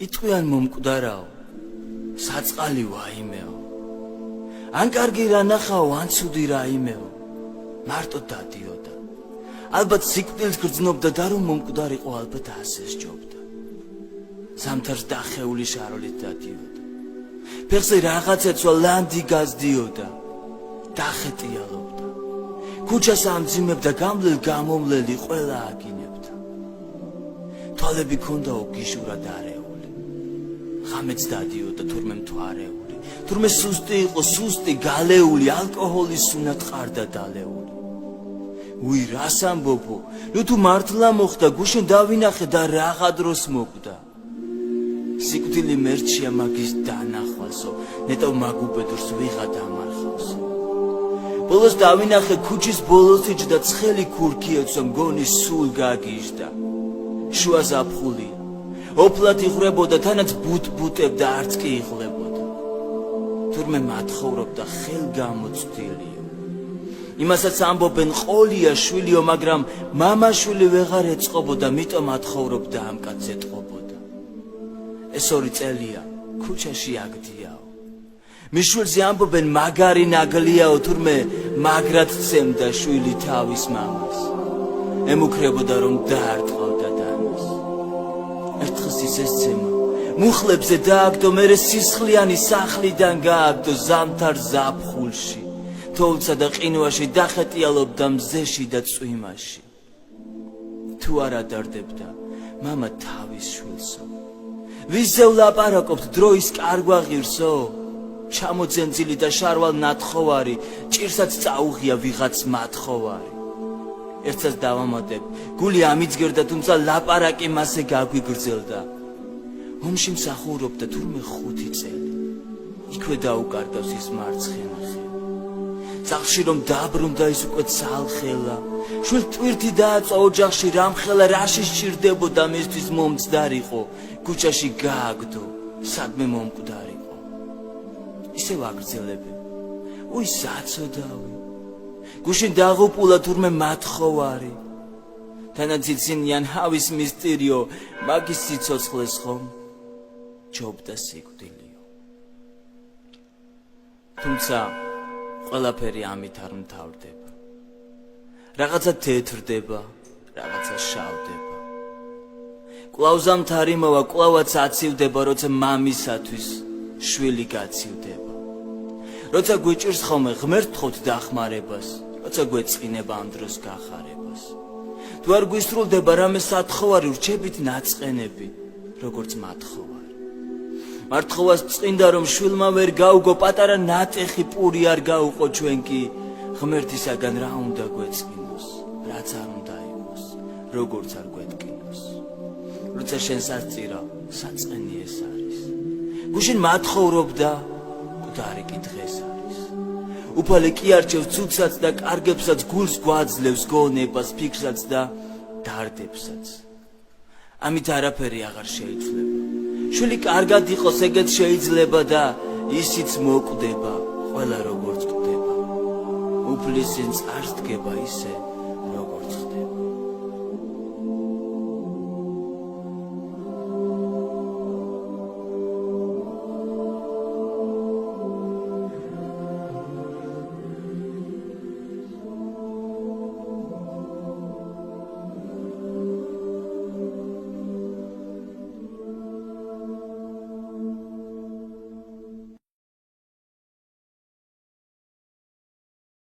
იტყვიან მომკვდარაო, საწყალი ვაიმეო. ან კარგი რა ნახაო, ან ცუდი რაიმეო, მარტო დადიოდა. ალბათ სიკვდილს გრძნობდა და რომ მომკვდარიყო, ალბათ ასე სჯობდა. ზამთარს დახეული შაროლით დადიოდა. ფეხზე რაღაც ეცვა ლანდი გაზდიოდა. დახეტიალობდა. ქუჩას ამძიმებდა, გამლელ გამომლელი ყველა აგინებდა. თვალები ქონდაო გიშურად არეული. ღამეც დადიოდა თურმე მთვარეული. თურმე სუსტი იყო, სუსტი გალეული, ალკოჰოლის სუნად ყარდა დალეული. უი რას ამბობო, ნუ თუ მართლა მოხდა, გუშინ დავინახე და რაღა დროს მოკვდა. სიკვდილი მერჩია მაგის დანახვასო, ნეტო მაგუბედურს ვიღა დამარხავსო. ბოლოს დავინახე ქუჩის ბოლოს იჯდა ცხელი ქურქიეცო, მგონი სულ გაგიჟდა. შუა ზაფხულია, ოფლად იხრებოდა, თანაც ბუტბუტებდა, არც კი იღლებოდა. თურმე მათხოვრობდა ხელგამოცდილიო. იმასაც ამბობენ ყოლია შვილიო, მაგრამ მამაშვილი ვეღარ ეწყობოდა, მიტომ ათხოვრობდა ამ კაცს ეტყობოდა. ეს 2 წელია ქუჩაში აგდიაო. მის შვილზე ამბობენ მაგარი ნაგლიაო, თურმე მაგრად ცემდა შვილი თავის მამას. ემუქრებოდა რომ დაარტყავდა დანას. ერთხელ ისესცემა მუხლებზე დააგდო, მერე სისხლიანი სახლიდან გააგდო ზამთარ ზაფხულში. თოვლსა და ყინვაში დახეტიალობდა მზეში და წვიმაში. თუ არა დარდებდა მამა თავის შვილსო, ვისზე ვლაპარაკობთ დროის კარგვა ღირსო, ჩამოძენძილი და შარვალ ნათხოვარი, ჭირსაც წაუღია ვიღაც მათხოვარი. ერთსაც დავამატებ, გული ამიძგერდა, თუმცა ლაპარაკი მასე გაგვიგრძელდა. ომში მსახურობდა თურმე 5 წელი, იქვე დაუკარგავს ის მარცხენა ხე. სახლში რომ დაბრუნდა ის უკვე ცალხელა, შვილ ტვირთი დააწვა ოჯახში, რამხელა რაში სჭირდებოდა მისთვის მომცდარიყო, ქუჩაში გააგდო, სადმე მომკვდარიყო. ისევ აგრძელები, უი საცოდავი, გუშინ დაღუპულა თურმე მათხოვარი. თანაც იცინიან ჰავის მისტერიო, მაგის სიცოცხლეს ხომ ჯობდა სიკვდილიო. თუმცა ყველაფერი ამით არ მთავრდება. რაღაცა თეთრდება, რაღაცა შავდება. კვლავ ზამთარი მოვა, კვლავაც აცივდება, როცა მამისათვის შვილი გაცივდება. როცა გვიჭირს ხოლმე ღმერთთხოვთ დახმარებას, როცა გვეწყინება ამ დროს გახარებას. თუ არ გვისრულდება რამე სათხოვარი, ვრჩებით ნაწყენები, როგორც მათხოვარი. მართხოვას წინდა რომ შვილმა ვერ გაუგო, პატარა ნატეხი პური არ გაუყო, ჩვენ კი ღმერთისაგან რა უნდა გვეწყინოს, რაც არ უნდა იყოს, როგორც არ გვეტკინოს. როცა შენ სასწირო, საწყენი ეს არის. გუშინ მათხოვრობდა, მკვდარი კი დღეს არის. უფალე კი არჩევს ცუდსაც და კარგებსაც, გულს გვაძლევს გონებას, ფიქრსაც და დარდებსაც. ამით არაფერი აღარ შეიძლება. შვილი კარგად იყოს, ეგეც შეიძლება და ისიც მოკვდება, ყველა როგორც კვდება. უფლის წინს არ სდგება ისე